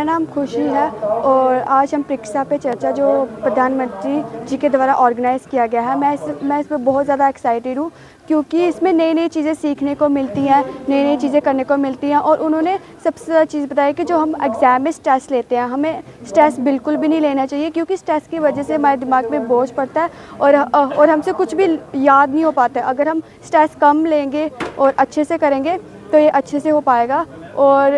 नाम खुशी है और आज हम परीक्षा पे चर्चा जो प्रधानमंत्री जी के द्वारा ऑर्गेनाइज़ किया गया है, मैं इस पर बहुत ज़्यादा एक्साइटेड हूँ क्योंकि इसमें नई नई चीज़ें सीखने को मिलती हैं, नई नई चीज़ें करने को मिलती हैं। और उन्होंने सबसे ज़्यादा चीज़ बताई कि जो हम एग्ज़ाम में स्ट्रेस लेते हैं, हमें स्ट्रेस बिल्कुल भी नहीं लेना चाहिए क्योंकि स्ट्रेस की वजह से हमारे दिमाग में बोझ पड़ता है और हमसे कुछ भी याद नहीं हो पाता है। अगर हम स्ट्रेस कम लेंगे और अच्छे से करेंगे तो ये अच्छे से हो पाएगा। और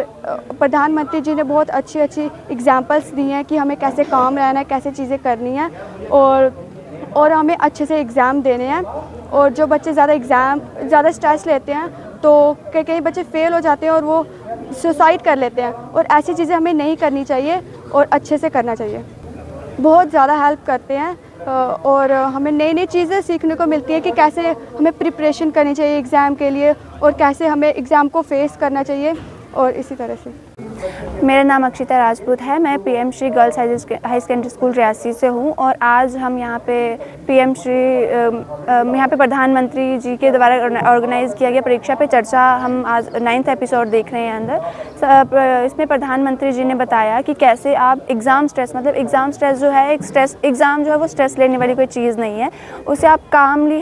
प्रधानमंत्री जी ने बहुत अच्छी अच्छी एग्जांपल्स दी हैं कि हमें कैसे काम रहना है, कैसे चीज़ें करनी हैं और हमें अच्छे से एग्ज़ाम देने हैं। और जो बच्चे ज़्यादा स्ट्रेस लेते हैं तो कई बच्चे फेल हो जाते हैं और वो सुसाइड कर लेते हैं, और ऐसी चीज़ें हमें नहीं करनी चाहिए और अच्छे से करना चाहिए। बहुत ज़्यादा हेल्प करते हैं और हमें नई नई चीज़ें सीखने को मिलती हैं कि कैसे हमें प्रिपरेशन करनी चाहिए एग्ज़ाम के लिए और कैसे हमें एग्ज़ाम को फेस करना चाहिए और इसी तरह से। मेरा नाम अक्षिता राजपूत है। मैं PM Shri girls high secondary school Reasi से हूँ और आज हम यहाँ पे यहाँ पे प्रधानमंत्री जी के द्वारा ऑर्गेनाइज़ किया गया परीक्षा पे चर्चा, हम आज 9th एपिसोड देख रहे हैं अंदर। इसमें प्रधानमंत्री जी ने बताया कि कैसे आप एग्ज़ाम स्ट्रेस, मतलब एग्ज़ाम स्ट्रेस जो है, एग्ज़ाम जो है वो स्ट्रेस लेने वाली कोई चीज़ नहीं है। उसे आप कामली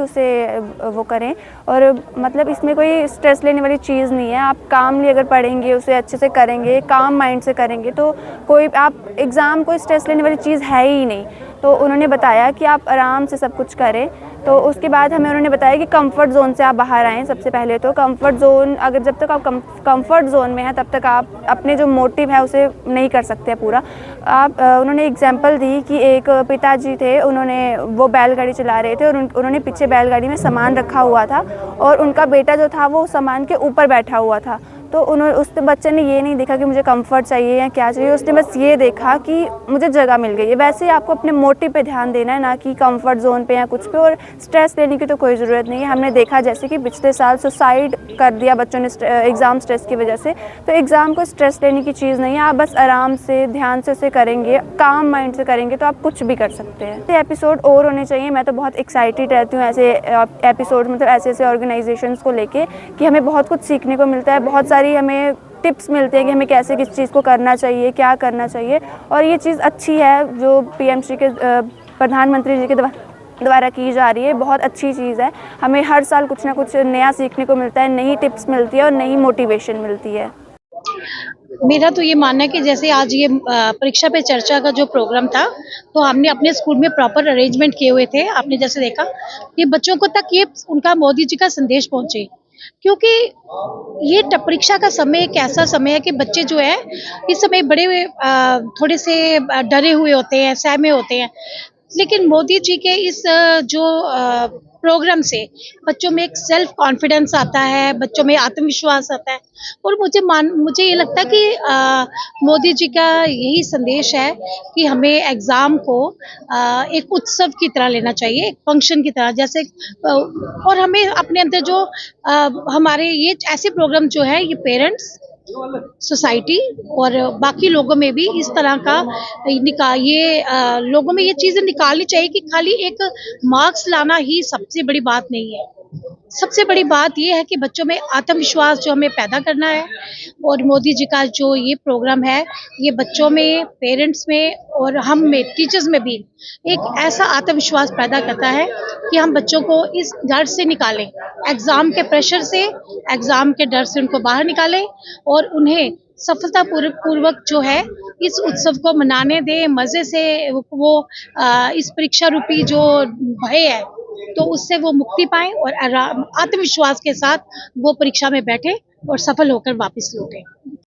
उसे वो करें, और मतलब इसमें कोई स्ट्रेस लेने वाली चीज़ नहीं है। आप कामली अगर पढ़ेंगे, उसे अच्छे से करेंगे, काम माइंड से करेंगे तो कोई आप एग्ज़ाम कोई स्ट्रेस लेने वाली चीज़ है ही नहीं। तो उन्होंने बताया कि आप आराम से सब कुछ करें। तो उसके बाद हमें उन्होंने बताया कि कंफर्ट ज़ोन से आप बाहर आएँ। सबसे पहले तो कंफर्ट ज़ोन, अगर जब तक आप कंफर्ट ज़ोन में हैं तब तक आप अपने जो मोटिव है उसे नहीं कर सकते पूरा। उन्होंने एग्जांपल दी कि एक पिताजी थे, वो बैलगाड़ी चला रहे थे और उन्होंने पीछे बैलगाड़ी में सामान रखा हुआ था और उनका बेटा जो था वो सामान के ऊपर बैठा हुआ था। तो उस बच्चे ने ये नहीं देखा कि मुझे कंफर्ट चाहिए या क्या चाहिए, उसने बस ये देखा कि मुझे जगह मिल गई है। वैसे ही आपको अपने मोटिव पे ध्यान देना है, ना कि कंफर्ट जोन पे या कुछ पे। और स्ट्रेस लेने की तो कोई ज़रूरत नहीं है। हमने देखा जैसे कि पिछले साल सुसाइड कर दिया बच्चों ने एग्ज़ाम स्ट्रेस की वजह से। तो एग्ज़ाम को स्ट्रेस लेने की चीज़ नहीं है। आप बस आराम से ध्यान से उसे करेंगे, काम माइंड से करेंगे तो आप कुछ भी कर सकते हैं। ऐसे एपिसोड और होने चाहिए। मैं तो बहुत एक्साइटेड रहती हूँ ऐसे एपिसोड, मतलब ऐसे ऑर्गेनाइजेशंस को लेके कि हमें बहुत कुछ सीखने को मिलता है। बहुत सारी हमें टिप्स मिलते हैं कि हमें कैसे किस चीज़ को करना चाहिए, क्या करना चाहिए। और ये चीज़ अच्छी है जो पीएम श्री के प्रधानमंत्री जी के द्वारा की जा रही है, बहुत अच्छी चीज़ है। हमें हर साल कुछ ना कुछ नया सीखने को मिलता है, नई टिप्स मिलती है और नई मोटिवेशन मिलती है। मेरा तो ये मानना है कि जैसे आज ये परीक्षा पे चर्चा का जो प्रोग्राम था, तो हमने अपने स्कूल में प्रॉपर अरेंजमेंट किए हुए थे। आपने जैसे देखा कि बच्चों को तक ये उनका मोदी जी का संदेश पहुंचे, क्योंकि ये परीक्षा का समय एक ऐसा समय है कि बच्चे जो है इस समय बड़े थोड़े से डरे हुए होते हैं, सहमे होते हैं। लेकिन मोदी जी के इस जो प्रोग्राम से बच्चों में एक सेल्फ कॉन्फिडेंस आता है, बच्चों में आत्मविश्वास आता है। और मुझे ये लगता है कि मोदी जी का यही संदेश है कि हमें एग्ज़ाम को एक उत्सव की तरह लेना चाहिए, एक फंक्शन की तरह। जैसे और हमें अपने अंदर जो हमारे ये ऐसे प्रोग्राम जो है, ये पेरेंट्स, सोसाइटी और बाकी लोगों में भी इस तरह का लोगों में ये चीज़ें निकालनी चाहिए कि खाली एक मार्क्स लाना ही सबसे बड़ी बात नहीं है। सबसे बड़ी बात ये है कि बच्चों में आत्मविश्वास जो हमें पैदा करना है। और मोदी जी का जो ये प्रोग्राम है, ये बच्चों में, पेरेंट्स में और हम में, टीचर्स में भी एक ऐसा आत्मविश्वास पैदा करता है कि हम बच्चों को इस डर से निकालें, एग्ज़ाम के प्रेशर से, एग्ज़ाम के डर से उनको बाहर निकालें और उन्हें सफलता पूर्वक जो है इस उत्सव को मनाने दें, मज़े से। वो इस परीक्षा रूपी जो भय है तो उससे वो मुक्ति पाएँ और आत्मविश्वास के साथ वो परीक्षा में बैठे और सफल होकर वापस लौटें।